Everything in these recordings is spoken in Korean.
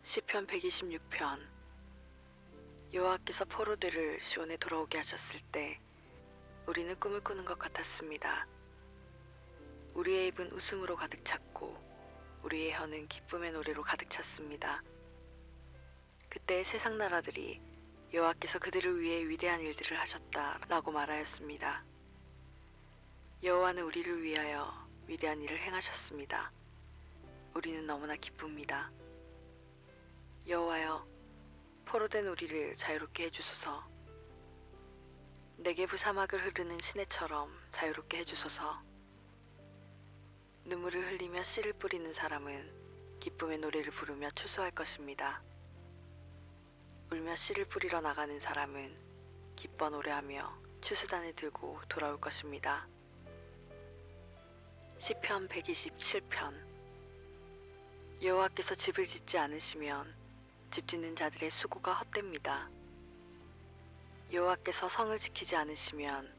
시편 126편. 여호와께서 포로들을 시온에 돌아오게 하셨을 때 우리는 꿈을 꾸는 것 같았습니다. 우리의 입은 웃음으로 가득 찼고 우리의 혀는 기쁨의 노래로 가득 찼습니다. 그때 세상 나라들이 여호와께서 그들을 위해 위대한 일들을 하셨다라고 말하였습니다. 여호와는 우리를 위하여 위대한 일을 행하셨습니다. 우리는 너무나 기쁩니다. 여호와여, 포로된 우리를 자유롭게 해주소서. 네게부 사막을 흐르는 시내처럼 자유롭게 해주소서. 눈물을 흘리며 씨를 뿌리는 사람은 기쁨의 노래를 부르며 추수할 것입니다. 울며 씨를 뿌리러 나가는 사람은 기뻐 노래하며 추수단을 들고 돌아올 것입니다. 시편 127편. 여호와께서 집을 짓지 않으시면 집 짓는 자들의 수고가 헛됩니다. 여호와께서 성을 지키지 않으시면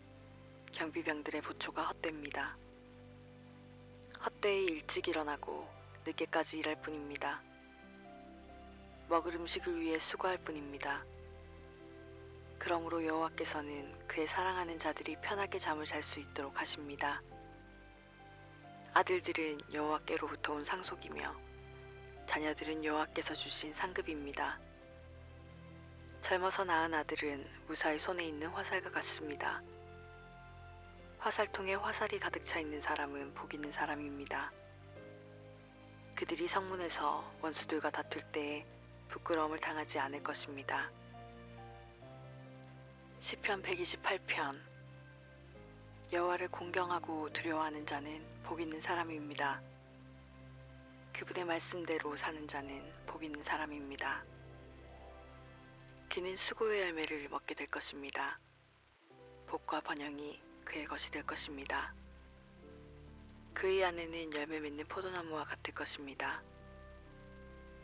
경비병들의 보초가 헛됩니다. 헛되이 일찍 일어나고 늦게까지 일할 뿐입니다. 먹을 음식을 위해 수고할 뿐입니다. 그러므로 여호와께서는 그의 사랑하는 자들이 편하게 잠을 잘 수 있도록 하십니다. 아들들은 여호와께로부터 온 상속이며 자녀들은 여호와께서 주신 상급입니다. 젊어서 낳은 아들은 무사히 손에 있는 화살과 같습니다. 화살통에 화살이 가득 차 있는 사람은 복 있는 사람입니다. 그들이 성문에서 원수들과 다툴 때에 부끄러움을 당하지 않을 것입니다. 시편 128편. 여호와를 공경하고 두려워하는 자는 복 있는 사람입니다. 그분의 말씀대로 사는 자는 복 있는 사람입니다. 그는 수고의 열매를 먹게 될 것입니다. 복과 번영이 그의 것이 될 것입니다. 그의 안에는 열매 맺는 포도나무와 같을 것입니다.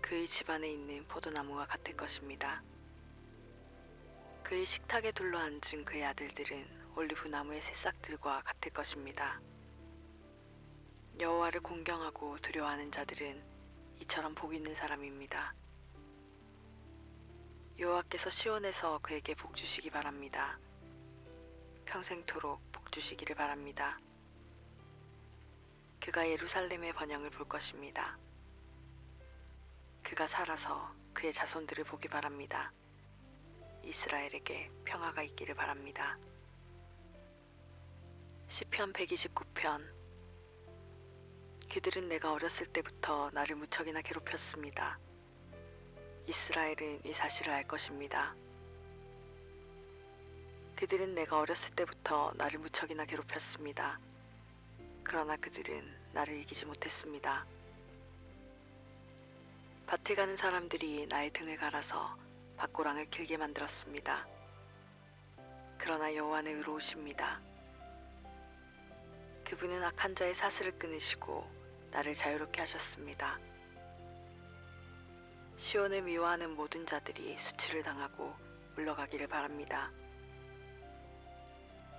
그의 집안에 있는 포도나무와 같을 것입니다. 그의 식탁에 둘러앉은 그의 아들들은 올리브 나무의 새싹들과 같을 것입니다. 여호와를 공경하고 두려워하는 자들은 이처럼 복 있는 사람입니다. 여호와께서 시온에서 그에게 복 주시기 바랍니다. 평생토록 복 주시기를 바랍니다. 그가 예루살렘의 번영을 볼 것입니다. 그가 살아서 그의 자손들을 보기 바랍니다. 이스라엘에게 평화가 있기를 바랍니다. 시편 129편. 그들은 내가 어렸을 때부터 나를 무척이나 괴롭혔습니다. 이스라엘은 이 사실을 알 것입니다. 그들은 내가 어렸을 때부터 나를 무척이나 괴롭혔습니다. 그러나 그들은 나를 이기지 못했습니다. 밭에 가는 사람들이 나의 등을 갈아서 밭고랑을 길게 만들었습니다. 그러나 여호와는 의로우십니다. 그분은 악한 자의 사슬을 끊으시고 나를 자유롭게 하셨습니다. 시온을 미워하는 모든 자들이 수치를 당하고 물러가기를 바랍니다.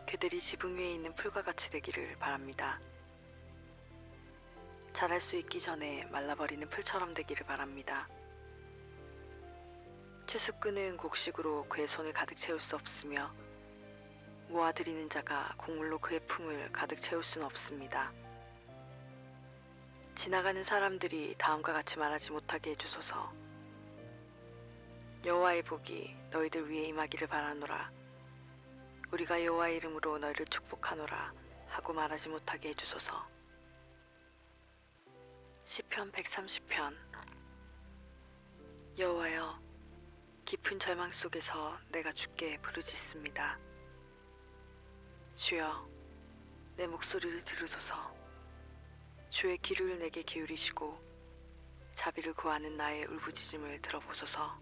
그들이 지붕 위에 있는 풀과 같이 되기를 바랍니다. 자랄 수 있기 전에 말라버리는 풀처럼 되기를 바랍니다. 추수꾼은 곡식으로 그의 손을 가득 채울 수 없으며 모아들이는 자가 곡물로 그의 품을 가득 채울 수는 없습니다. 지나가는 사람들이 다음과 같이 말하지 못하게 해주소서. 여호와의 복이 너희들 위에 임하기를 바라노라. 우리가 여호와의 이름으로 너희를 축복하노라 하고 말하지 못하게 해주소서. 시편 130편. 여호와여, 깊은 절망 속에서 내가 주께 부르짖습니다. 주여, 내 목소리를 들으소서. 주의 귀를 내게 기울이시고 자비를 구하는 나의 울부짖음을 들어보소서.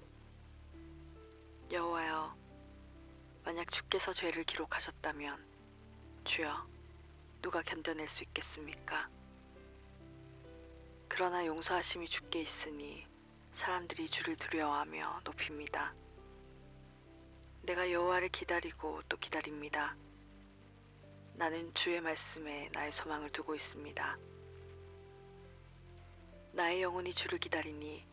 여호와여, 만약 주께서 죄를 기록하셨다면 주여, 누가 견뎌낼 수 있겠습니까? 그러나 용서하심이 주께 있으니 사람들이 주를 두려워하며 높입니다. 내가 여호와를 기다리고 또 기다립니다. 나는 주의 말씀에 나의 소망을 두고 있습니다. 나의 영혼이 주를 기다리니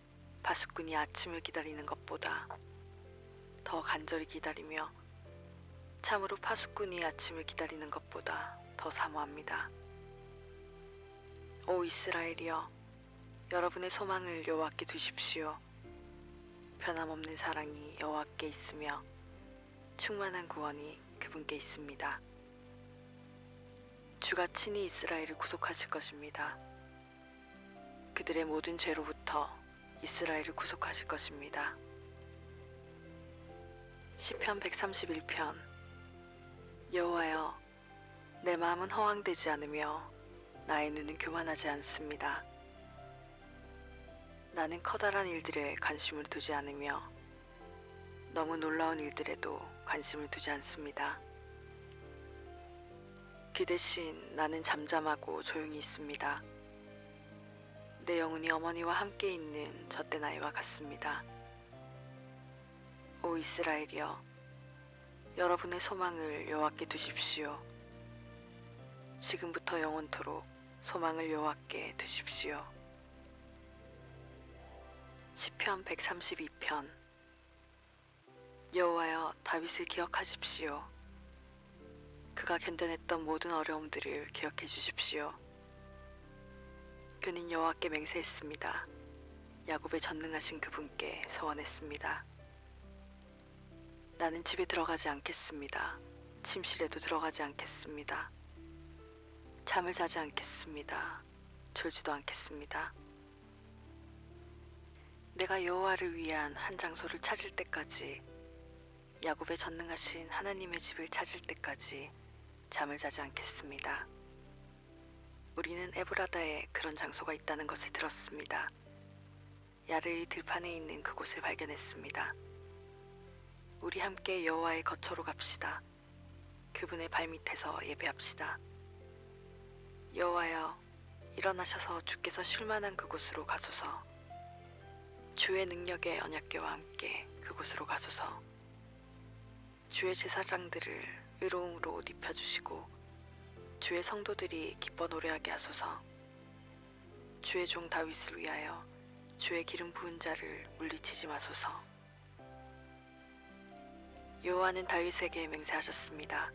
파수꾼이 아침을 기다리는 것보다 더 간절히 기다리며 참으로 파수꾼이 아침을 기다리는 것보다 더 사모합니다. 오 이스라엘이여, 여러분의 소망을 여호와께 두십시오. 변함없는 사랑이 여호와께 있으며 충만한 구원이 그분께 있습니다. 주가 친히 이스라엘을 구속하실 것입니다. 그들의 모든 죄로부터 이스라엘을 구속하실 것입니다. 시편 131편. 여호와여, 내 마음은 허황되지 않으며 나의 눈은 교만하지 않습니다. 나는 커다란 일들에 관심을 두지 않으며 너무 놀라운 일들에도 관심을 두지 않습니다. 그 대신 나는 잠잠하고 조용히 있습니다. 내 영혼이 어머니와 함께 있는 젖된 아이와 같습니다. 오 이스라엘이여, 여러분의 소망을 여호와께 두십시오. 지금부터 영원토록 소망을 여호와께 두십시오. 시편 132편. 여호와여, 다윗을 기억하십시오. 그가 견뎌냈던 모든 어려움들을 기억해 주십시오. 그는 여호와께 맹세했습니다. 야곱의 전능하신 그분께 소원했습니다. 나는 집에 들어가지 않겠습니다. 침실에도 들어가지 않겠습니다. 잠을 자지 않겠습니다. 졸지도 않겠습니다. 내가 여호와를 위한 한 장소를 찾을 때까지, 야곱의 전능하신 하나님의 집을 찾을 때까지 잠을 자지 않겠습니다. 우리는 에브라다에 그런 장소가 있다는 것을 들었습니다. 야르의 들판에 있는 그곳을 발견했습니다. 우리 함께 여호와의 거처로 갑시다. 그분의 발밑에서 예배합시다. 여호와여, 일어나셔서 주께서 쉴 만한 그곳으로 가소서. 주의 능력의 언약궤와 함께 그곳으로 가소서. 주의 제사장들을 의로움으로 옷 입혀주시고 주의 성도들이 기뻐 노래하게 하소서. 주의 종 다윗을 위하여 주의 기름 부은 자를 물리치지 마소서. 여호와는 다윗에게 맹세하셨습니다.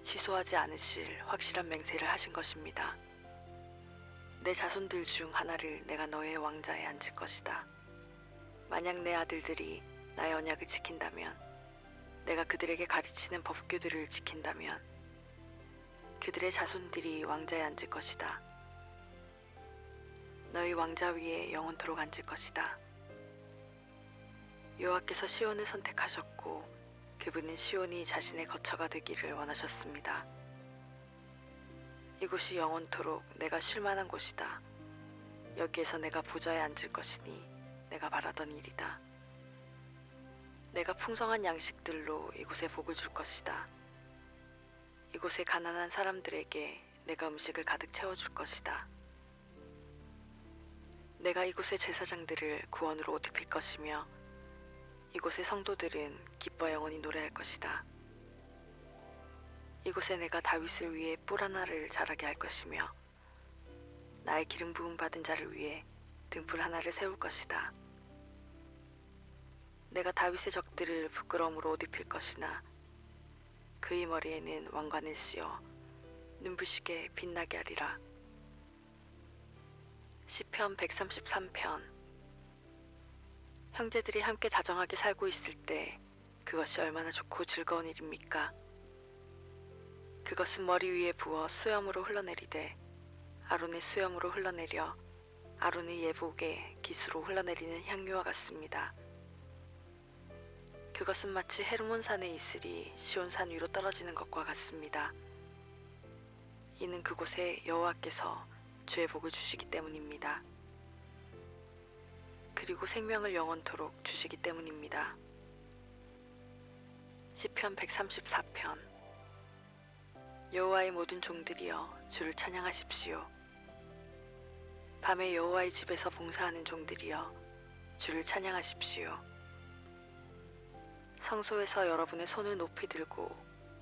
시소하지 않으실 확실한 맹세를 하신 것입니다. 내 자손들 중 하나를 내가 너의 왕자에 앉을 것이다. 만약 내 아들들이 나의 언약을 지킨다면, 내가 그들에게 가르치는 법규들을 지킨다면 그들의 자손들이 왕자에 앉을 것이다. 너희 왕자 위에 영원토록 앉을 것이다. 여호와께서 시온을 선택하셨고 그분은 시온이 자신의 거처가 되기를 원하셨습니다. 이곳이 영원토록 내가 쉴 만한 곳이다. 여기에서 내가 보좌에 앉을 것이니 내가 바라던 일이다. 내가 풍성한 양식들로 이곳에 복을 줄 것이다. 이곳의 가난한 사람들에게 내가 음식을 가득 채워줄 것이다. 내가 이곳의 제사장들을 구원으로 옷 입힐 것이며 이곳의 성도들은 기뻐 영원히 노래할 것이다. 이곳에 내가 다윗을 위해 뿔 하나를 자라게 할 것이며 나의 기름 부음 받은 자를 위해 등불 하나를 세울 것이다. 내가 다윗의 적들을 부끄러움으로 옷 입힐 것이나 그의 머리에는 왕관을 씌워 눈부시게 빛나게 하리라. 시편 133편. 형제들이 함께 다정하게 살고 있을 때 그것이 얼마나 좋고 즐거운 일입니까? 그것은 머리 위에 부어 수염으로 흘러내리되 아론의 수염으로 흘러내려 아론의 예복에 기수로 흘러내리는 향유와 같습니다. 그것은 마치 헤르몬산의 이슬이 시온산 위로 떨어지는 것과 같습니다. 이는 그곳에 여호와께서 주의 복을 주시기 때문입니다. 그리고 생명을 영원토록 주시기 때문입니다. 시편 134편. 여호와의 모든 종들이여, 주를 찬양하십시오. 밤에 여호와의 집에서 봉사하는 종들이여, 주를 찬양하십시오. 성소에서 여러분의 손을 높이 들고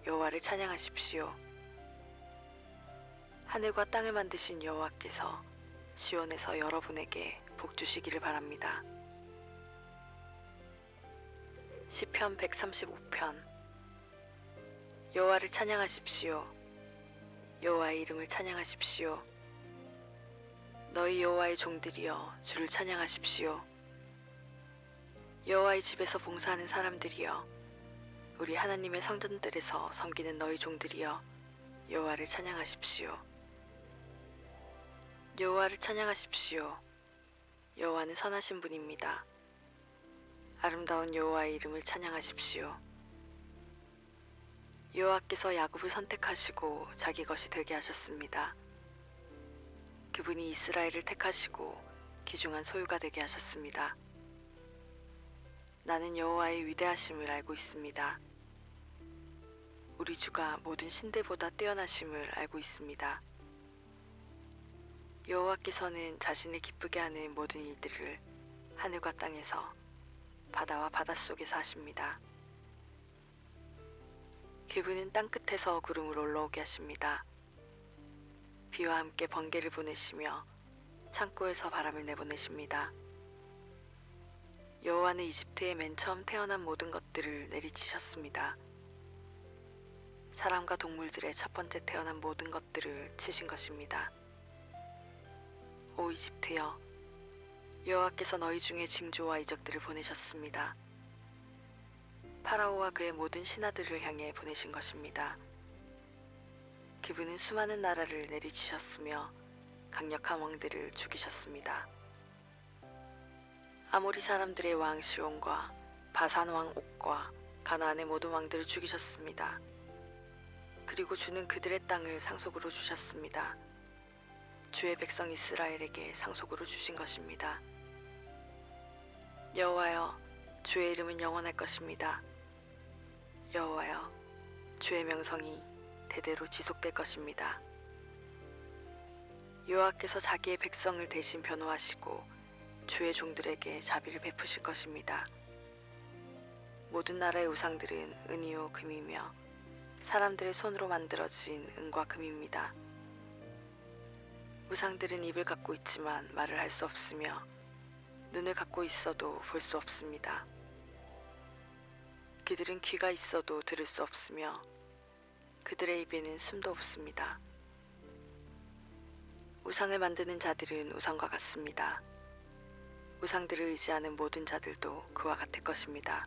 여호와를 찬양하십시오. 하늘과 땅을 만드신 여호와께서 시온에서 여러분에게 복 주시기를 바랍니다. 시편 135편. 여호와를 찬양하십시오. 여호와의 이름을 찬양하십시오. 너희 여호와의 종들이여 주를 찬양하십시오. 여호와의 집에서 봉사하는 사람들이여 우리 하나님의 성전들에서 섬기는 너희 종들이여 여호와를 찬양하십시오. 여호와를 찬양하십시오. 여호와는 선하신 분입니다. 아름다운 여호와의 이름을 찬양하십시오. 여호와께서 야곱을 선택하시고 자기 것이 되게 하셨습니다. 그분이 이스라엘을 택하시고 귀중한 소유가 되게 하셨습니다. 나는 여호와의 위대하심을 알고 있습니다. 우리 주가 모든 신들보다 뛰어나심을 알고 있습니다. 여호와께서는 자신을 기쁘게 하는 모든 일들을 하늘과 땅에서 바다와 바닷속에서 하십니다. 그분은 땅끝에서 구름을 올라오게 하십니다. 비와 함께 번개를 보내시며 창고에서 바람을 내보내십니다. 여호와는 이집트에 맨 처음 태어난 모든 것들을 내리치셨습니다. 사람과 동물들의 첫 번째 태어난 모든 것들을 치신 것입니다. 오 이집트여, 여호와께서 너희 중에 징조와 이적들을 보내셨습니다. 파라오와 그의 모든 신하들을 향해 보내신 것입니다. 그분은 수많은 나라를 내리치셨으며 강력한 왕들을 죽이셨습니다. 아모리 사람들의 왕 시온과 바산 왕 옥과 가나안의 모든 왕들을 죽이셨습니다. 그리고 주는 그들의 땅을 상속으로 주셨습니다. 주의 백성 이스라엘에게 상속으로 주신 것입니다. 여호와여, 주의 이름은 영원할 것입니다. 여호와여, 주의 명성이 대대로 지속될 것입니다. 여호와께서 자기의 백성을 대신 변호하시고 주의 종들에게 자비를 베푸실 것입니다. 모든 나라의 우상들은 은이요 금이며 사람들의 손으로 만들어진 은과 금입니다. 우상들은 입을 갖고 있지만 말을 할 수 없으며 눈을 갖고 있어도 볼 수 없습니다. 그들은 귀가 있어도 들을 수 없으며 그들의 입에는 숨도 없습니다. 우상을 만드는 자들은 우상과 같습니다. 우상들을 의지하는 모든 자들도 그와 같을 것입니다.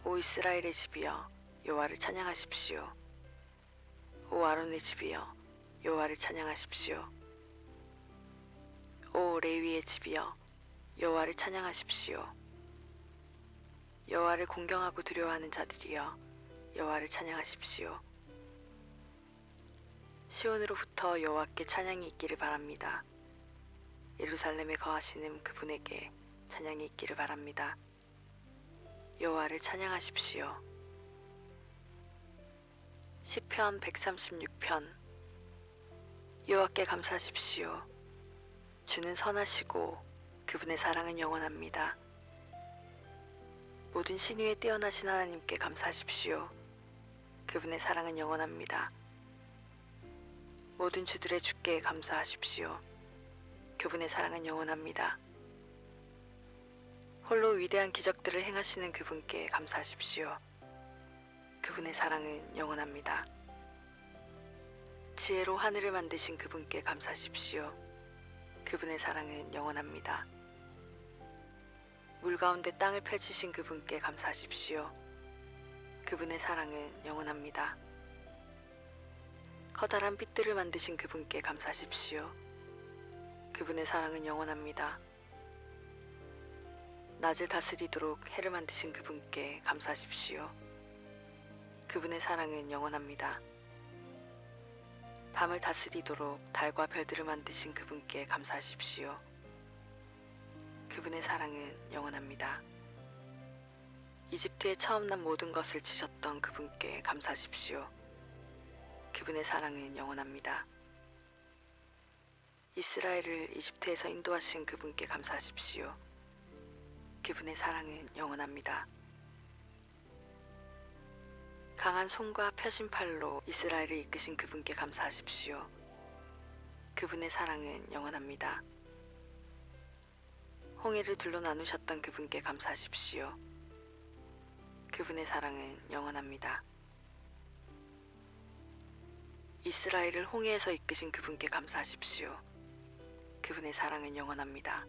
오 이스라엘의 집이여, 여호와를 찬양하십시오. 오 아론의 집이여, 여호와를 찬양하십시오. 오 레위의 집이여, 여호와를 찬양하십시오. 여호와를 공경하고 두려워하는 자들이여, 여호와를 찬양하십시오. 시온으로부터 여호와께 찬양이 있기를 바랍니다. 예루살렘에 거하시는 그분에게 찬양이 있기를 바랍니다. 여호와를 찬양하십시오. 시편 136편. 여호와께 감사하십시오. 주는 선하시고 그분의 사랑은 영원합니다. 모든 신위에 뛰어나신 하나님께 감사하십시오. 그분의 사랑은 영원합니다. 모든 주들의 주께 감사하십시오. 그분의 사랑은 영원합니다. 홀로 위대한 기적들을 행하시는 그분께 감사하십시오. 그분의 사랑은 영원합니다. 지혜로 하늘을 만드신 그분께 감사하십시오. 그분의 사랑은 영원합니다. 물 가운데 땅을 펼치신 그분께 감사하십시오. 그분의 사랑은 영원합니다. 커다란 빛들을 만드신 그분께 감사하십시오. 그분의 사랑은 영원합니다. 낮을 다스리도록 해를 만드신 그분께 감사하십시오. 그분의 사랑은 영원합니다. 밤을 다스리도록 달과 별들을 만드신 그분께 감사하십시오. 그분의 사랑은 영원합니다. 이집트에 처음 난 모든 것을 지셨던 그분께 감사하십시오. 그분의 사랑은 영원합니다. 이스라엘을 이집트에서 인도하신 그분께 감사하십시오. 그분의 사랑은 영원합니다. 강한 손과 펴신 팔로 이스라엘을 이끄신 그분께 감사하십시오. 그분의 사랑은 영원합니다. 홍해를 둘로 나누셨던 그분께 감사하십시오. 그분의 사랑은 영원합니다. 이스라엘을 홍해에서 이끄신 그분께 감사하십시오. 그분의 사랑은 영원합니다.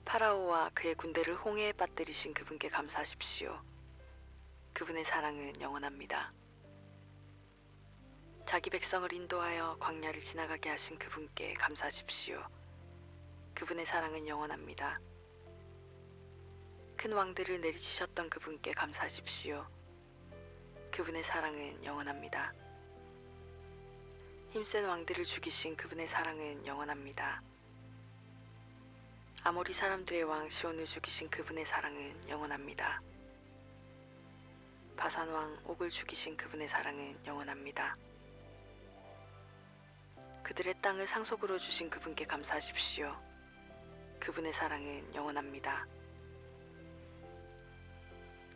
파라오와 그의 군대를 홍해에 빠뜨리신 그분께 감사하십시오. 그분의 사랑은 영원합니다. 자기 백성을 인도하여 광야를 지나가게 하신 그분께 감사하십시오. 그분의 사랑은 영원합니다. 큰 왕들을 내리치셨던 그분께 감사하십시오. 그분의 사랑은 영원합니다. 힘센 왕들을 죽이신 그분의 사랑은 영원합니다. 아모리 사람들의 왕 시온을 죽이신 그분의 사랑은 영원합니다. 바산 왕 옥을 죽이신 그분의 사랑은 영원합니다. 그들의 땅을 상속으로 주신 그분께 감사하십시오. 그분의 사랑은 영원합니다.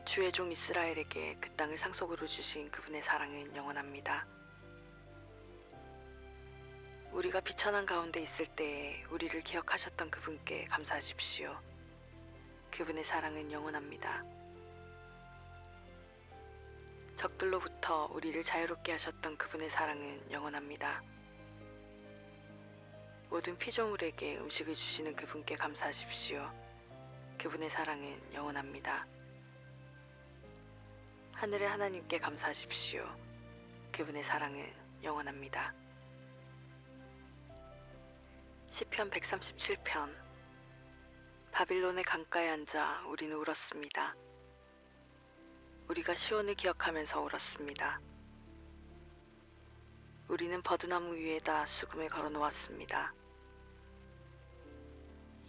주의 종 이스라엘에게 그 땅을 상속으로 주신 그분의 사랑은 영원합니다. 우리가 비천한 가운데 있을 때에 우리를 기억하셨던 그분께 감사하십시오. 그분의 사랑은 영원합니다. 적들로부터 우리를 자유롭게 하셨던 그분의 사랑은 영원합니다. 모든 피조물에게 음식을 주시는 그분께 감사하십시오. 그분의 사랑은 영원합니다. 하늘의 하나님께 감사하십시오. 그분의 사랑은 영원합니다. 시편 137편. 바빌론의 강가에 앉아 우리는 울었습니다. 우리가 시온을 기억하면서 울었습니다. 우리는 버드나무 위에다 수금을 걸어 놓았습니다.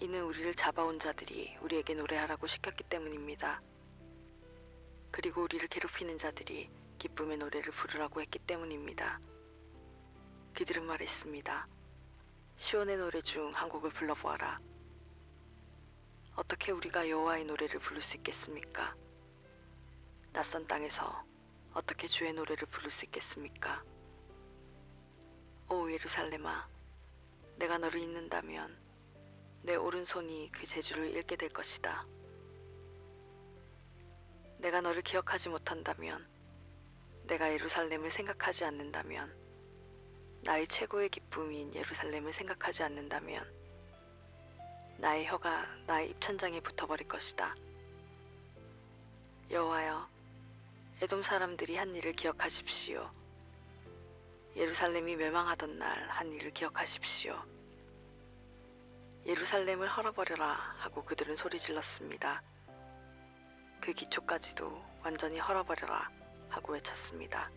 이는 우리를 잡아온 자들이 우리에게 노래하라고 시켰기 때문입니다. 그리고 우리를 괴롭히는 자들이 기쁨의 노래를 부르라고 했기 때문입니다. 그들은 말했습니다. 시온의 노래 중 한 곡을 불러보아라. 어떻게 우리가 여호와의 노래를 부를 수 있겠습니까? 낯선 땅에서 어떻게 주의 노래를 부를 수 있겠습니까? 오 예루살렘아, 내가 너를 잊는다면 내 오른손이 그 재주를 잃게 될 것이다. 내가 너를 기억하지 못한다면, 내가 예루살렘을 생각하지 않는다면, 나의 최고의 기쁨인 예루살렘을 생각하지 않는다면 나의 혀가 나의 입천장에 붙어버릴 것이다. 여호와여, 에돔 사람들이 한 일을 기억하십시오. 예루살렘이 멸망하던 날 한 일을 기억하십시오. 예루살렘을 헐어버려라 하고 그들은 소리질렀습니다. 그 기초까지도 완전히 헐어버려라 하고 외쳤습니다.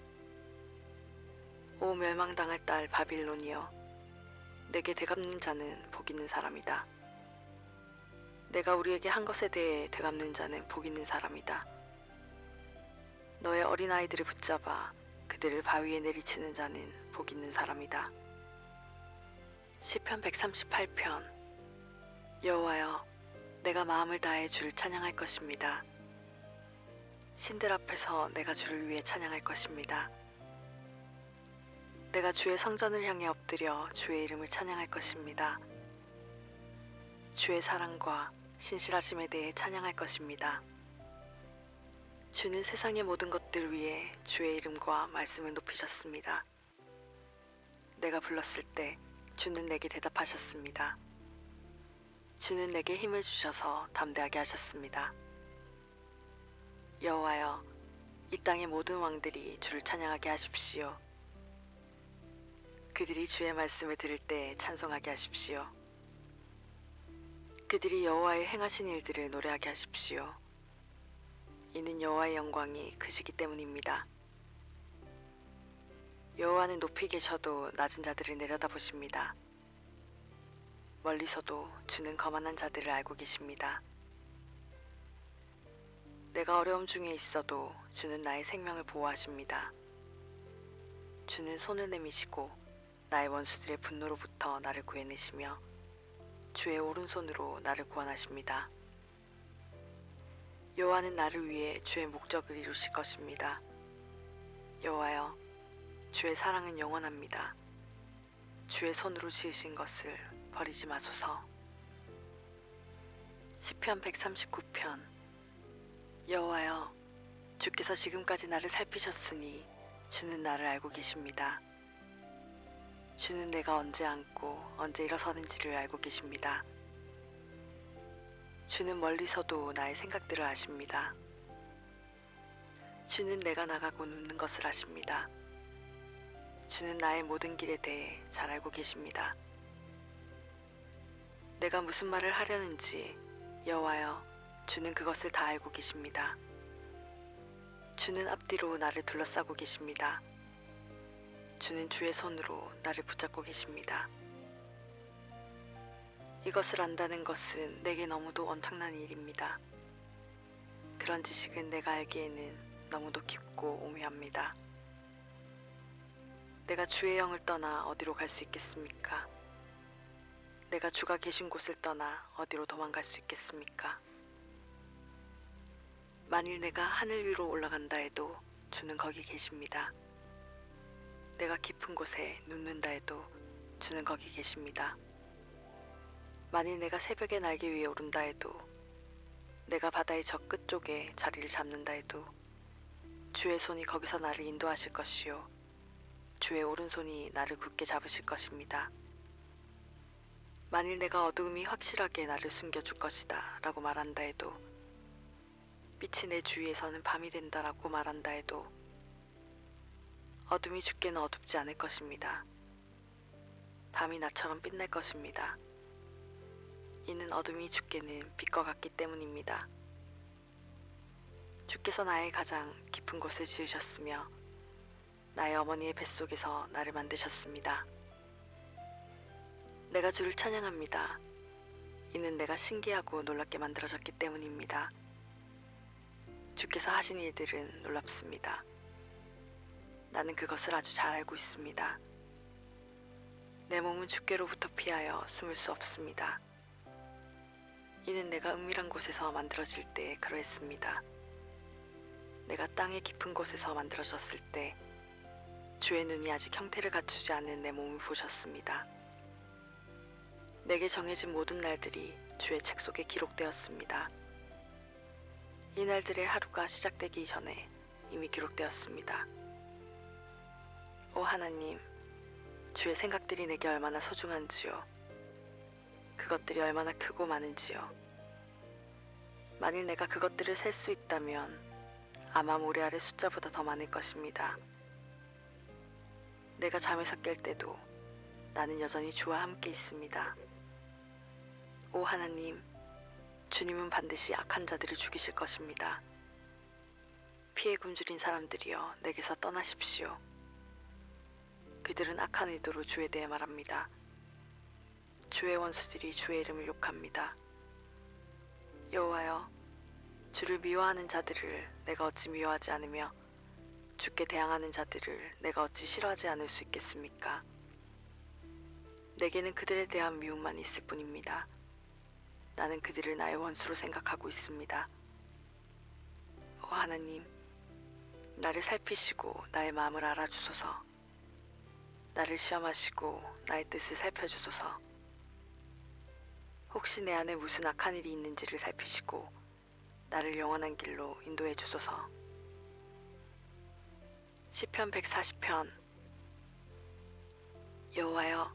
오 멸망당할 딸 바빌론이여, 내게 되갚는 자는 복 있는 사람이다. 내가 우리에게 한 것에 대해 되갚는 자는 복 있는 사람이다. 너의 어린아이들을 붙잡아 그들을 바위에 내리치는 자는 복 있는 사람이다. 시편 138편. 여호와여, 내가 마음을 다해 주를 찬양할 것입니다. 신들 앞에서 내가 주를 위해 찬양할 것입니다. 내가 주의 성전을 향해 엎드려 주의 이름을 찬양할 것입니다. 주의 사랑과 신실하심에 대해 찬양할 것입니다. 주는 세상의 모든 것들 위에 주의 이름과 말씀을 높이셨습니다. 내가 불렀을 때 주는 내게 대답하셨습니다. 주는 내게 힘을 주셔서 담대하게 하셨습니다. 여호와여, 이 땅의 모든 왕들이 주를 찬양하게 하십시오. 그들이 주의 말씀을 들을 때 찬송하게 하십시오. 그들이 여호와의 행하신 일들을 노래하게 하십시오. 이는 여호와의 영광이 크시기 때문입니다. 여호와는 높이 계셔도 낮은 자들을 내려다보십니다. 멀리서도 주는 거만한 자들을 알고 계십니다. 내가 어려움 중에 있어도 주는 나의 생명을 보호하십니다. 주는 손을 내미시고 나의 원수들의 분노로부터 나를 구해내시며 주의 오른손으로 나를 구원하십니다. 여호와는 나를 위해 주의 목적을 이루실 것입니다. 여호와여, 주의 사랑은 영원합니다. 주의 손으로 지으신 것을 버리지 마소서. 시편 139편. 여호와여, 주께서 지금까지 나를 살피셨으니 주는 나를 알고 계십니다. 주는 내가 언제 앉고 언제 일어서는지를 알고 계십니다. 주는 멀리서도 나의 생각들을 아십니다. 주는 내가 나가고 눕는 것을 아십니다. 주는 나의 모든 길에 대해 잘 알고 계십니다. 내가 무슨 말을 하려는지 여호와여, 주는 그것을 다 알고 계십니다. 주는 앞뒤로 나를 둘러싸고 계십니다. 주는 주의 손으로 나를 붙잡고 계십니다. 이것을 안다는 것은 내게 너무도 엄청난 일입니다. 그런 지식은 내가 알기에는 너무도 깊고 오묘합니다. 내가 주의 영을 떠나 어디로 갈 수 있겠습니까? 내가 주가 계신 곳을 떠나 어디로 도망갈 수 있겠습니까? 만일 내가 하늘 위로 올라간다 해도 주는 거기 계십니다. 내가 깊은 곳에 눕는다 해도 주는 거기 계십니다. 만일 내가 새벽의 날개 위에 오른다 해도, 내가 바다의 저 끝쪽에 자리를 잡는다 해도 주의 손이 거기서 나를 인도하실 것이요, 주의 오른손이 나를 굳게 잡으실 것입니다. 만일 내가 어두움이 확실하게 나를 숨겨줄 것이다 라고 말한다 해도, 빛이 내 주위에서는 밤이 된다라고 말한다 해도 어둠이 주께는 어둡지 않을 것입니다. 밤이 나처럼 빛날 것입니다. 이는 어둠이 주께는 빛과 같기 때문입니다. 주께서 나의 가장 깊은 곳을 지으셨으며 나의 어머니의 뱃속에서 나를 만드셨습니다. 내가 주를 찬양합니다. 이는 내가 신기하고 놀랍게 만들어졌기 때문입니다. 주께서 하신 일들은 놀랍습니다. 나는 그것을 아주 잘 알고 있습니다. 내 몸은 주께로부터 피하여 숨을 수 없습니다. 이는 내가 은밀한 곳에서 만들어질 때 그러했습니다. 내가 땅의 깊은 곳에서 만들어졌을 때 주의 눈이 아직 형태를 갖추지 않은 내 몸을 보셨습니다. 내게 정해진 모든 날들이 주의 책 속에 기록되었습니다. 이 날들의 하루가 시작되기 전에 이미 기록되었습니다. 오 하나님, 주의 생각들이 내게 얼마나 소중한지요. 그것들이 얼마나 크고 많은지요. 만일 내가 그것들을 셀 수 있다면 아마 모래알의 숫자보다 더 많을 것입니다. 내가 잠에서 깰 때도 나는 여전히 주와 함께 있습니다. 오 하나님, 주님은 반드시 악한 자들을 죽이실 것입니다. 피에 굶주린 사람들이여, 내게서 떠나십시오. 그들은 악한 의도로 주에 대해 말합니다. 주의 원수들이 주의 이름을 욕합니다. 여호와여, 주를 미워하는 자들을 내가 어찌 미워하지 않으며 주께 대항하는 자들을 내가 어찌 싫어하지 않을 수 있겠습니까? 내게는 그들에 대한 미움만 있을 뿐입니다. 나는 그들을 나의 원수로 생각하고 있습니다. 오 하나님, 나를 살피시고 나의 마음을 알아주소서. 나를 시험하시고 나의 뜻을 살펴주소서. 혹시 내 안에 무슨 악한 일이 있는지를 살피시고 나를 영원한 길로 인도해 주소서. 시편 140편. 여호와여,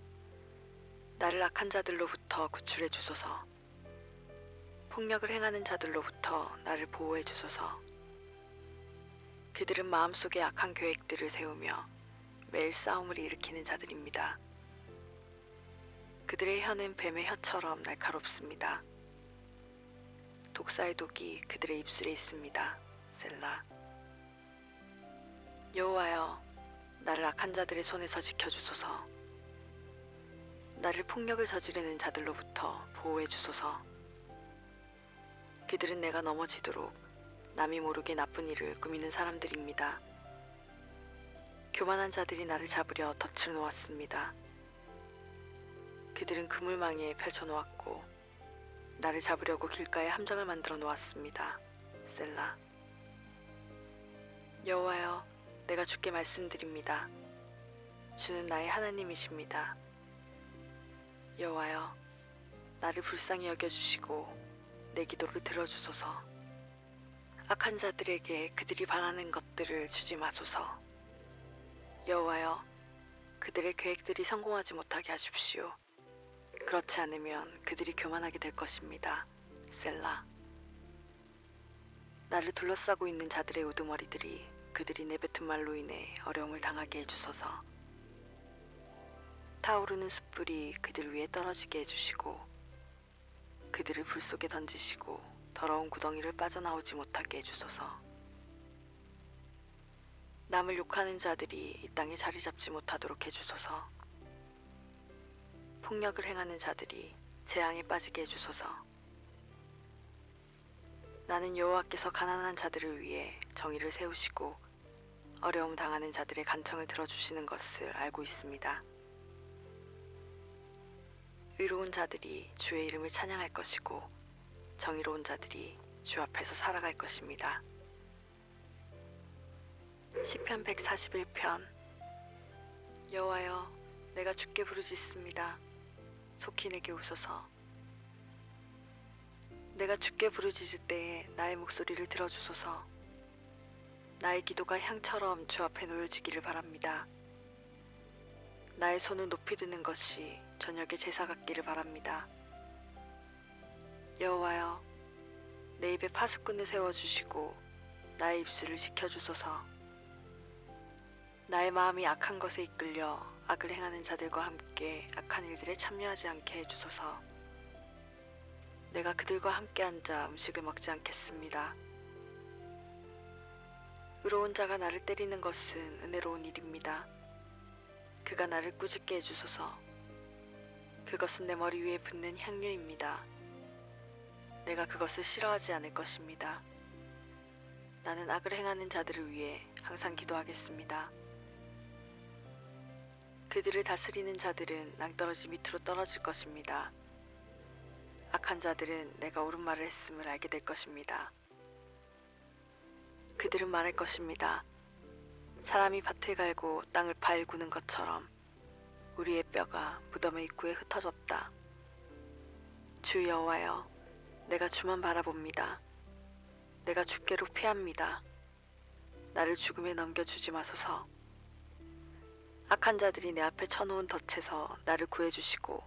나를 악한 자들로부터 구출해 주소서. 폭력을 행하는 자들로부터 나를 보호해 주소서. 그들은 마음속에 악한 계획들을 세우며 매일 싸움을 일으키는 자들입니다. 그들의 혀는 뱀의 혀처럼 날카롭습니다. 독사의 독이 그들의 입술에 있습니다. 셀라. 여호와여, 나를 악한 자들의 손에서 지켜주소서. 나를 폭력을 저지르는 자들로부터 보호해 주소서. 그들은 내가 넘어지도록 남이 모르게 나쁜 일을 꾸미는 사람들입니다. 교만한 자들이 나를 잡으려 덫을 놓았습니다. 그들은 그물망에 펼쳐놓았고 나를 잡으려고 길가에 함정을 만들어 놓았습니다. 셀라. 여호와여, 내가 주께 말씀드립니다. 주는 나의 하나님이십니다. 여호와여, 나를 불쌍히 여겨주시고 내 기도를 들어주소서. 악한 자들에게 그들이 바라는 것들을 주지 마소서. 여호와여, 그들의 계획들이 성공하지 못하게 하십시오. 그렇지 않으면 그들이 교만하게 될 것입니다. 셀라. 나를 둘러싸고 있는 자들의 우두머리들이 그들이 내뱉은 말로 인해 어려움을 당하게 해주소서. 타오르는 숯불이 그들 위에 떨어지게 해주시고 그들을 불 속에 던지시고 더러운 구덩이를 빠져나오지 못하게 해주소서. 남을 욕하는 자들이 이 땅에 자리 잡지 못하도록 해주소서. 폭력을 행하는 자들이 재앙에 빠지게 해주소서. 나는 여호와께서 가난한 자들을 위해 정의를 세우시고 어려움 당하는 자들의 간청을 들어주시는 것을 알고 있습니다. 의로운 자들이 주의 이름을 찬양할 것이고 정의로운 자들이 주 앞에서 살아갈 것입니다. 시편 141편. 여호와여, 내가 주께 부르짖습니다. 속히 내게 오소서. 내가 주께 부르짖을 때에 나의 목소리를 들어주소서. 나의 기도가 향처럼 주 앞에 놓여지기를 바랍니다. 나의 손을 높이 드는 것이 저녁의 제사 같기를 바랍니다. 여호와여, 내 입에 파수꾼을 세워주시고 나의 입술을 지켜주소서. 나의 마음이 악한 것에 이끌려 악을 행하는 자들과 함께 악한 일들에 참여하지 않게 해주소서. 내가 그들과 함께 앉아 음식을 먹지 않겠습니다. 의로운 자가 나를 때리는 것은 은혜로운 일입니다. 그가 나를 꾸짖게 해주소서. 그것은 내 머리 위에 붓는 향유입니다. 내가 그것을 싫어하지 않을 것입니다. 나는 악을 행하는 자들을 위해 항상 기도하겠습니다. 그들을 다스리는 자들은 낭떠러지 밑으로 떨어질 것입니다. 악한 자들은 내가 옳은 말을 했음을 알게 될 것입니다. 그들은 말할 것입니다. 사람이 밭을 갈고 땅을 발구는 것처럼 우리의 뼈가 무덤의 입구에 흩어졌다. 주 여호와여, 내가 주만 바라봅니다. 내가 주께로 피합니다. 나를 죽음에 넘겨주지 마소서. 악한 자들이 내 앞에 쳐놓은 덫에서 나를 구해주시고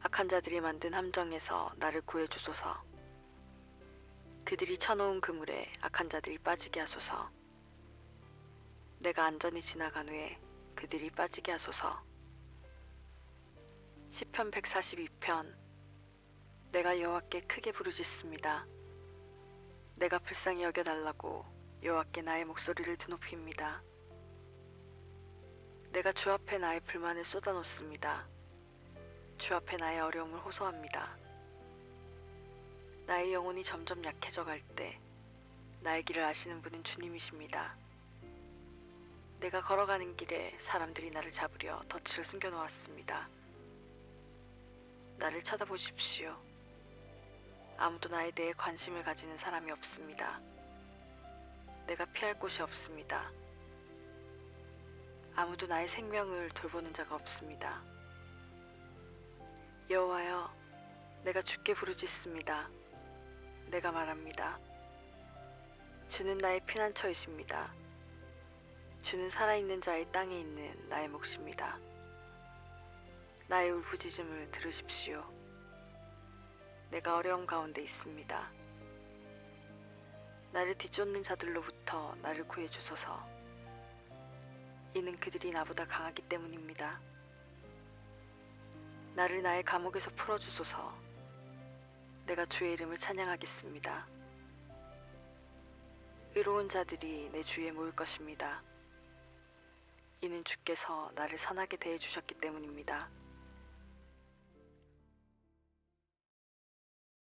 악한 자들이 만든 함정에서 나를 구해주소서. 그들이 쳐놓은 그물에 악한 자들이 빠지게 하소서. 내가 안전히 지나간 후에 그들이 빠지게 하소서. 시편 142편. 내가 여호와께 크게 부르짖습니다. 내가 불쌍히 여겨달라고 여호와께 나의 목소리를 드높입니다. 내가 주 앞에 나의 불만을 쏟아놓습니다. 주 앞에 나의 어려움을 호소합니다. 나의 영혼이 점점 약해져 갈 때 나의 길을 아시는 분은 주님이십니다. 내가 걸어가는 길에 사람들이 나를 잡으려 덫을 숨겨놓았습니다. 나를 쳐다보십시오. 아무도 나에 대해 관심을 가지는 사람이 없습니다. 내가 피할 곳이 없습니다. 아무도 나의 생명을 돌보는 자가 없습니다. 여호와여, 내가 주께 부르짖습니다. 내가 말합니다. 주는 나의 피난처이십니다. 주는 살아있는 자의 땅에 있는 나의 몫입니다. 나의 울부짖음을 들으십시오. 내가 어려움 가운데 있습니다. 나를 뒤쫓는 자들로부터 나를 구해주소서. 이는 그들이 나보다 강하기 때문입니다. 나를 나의 감옥에서 풀어주소서. 내가 주의 이름을 찬양하겠습니다. 의로운 자들이 내 주위에 모일 것입니다. 이는 주께서 나를 선하게 대해주셨기 때문입니다.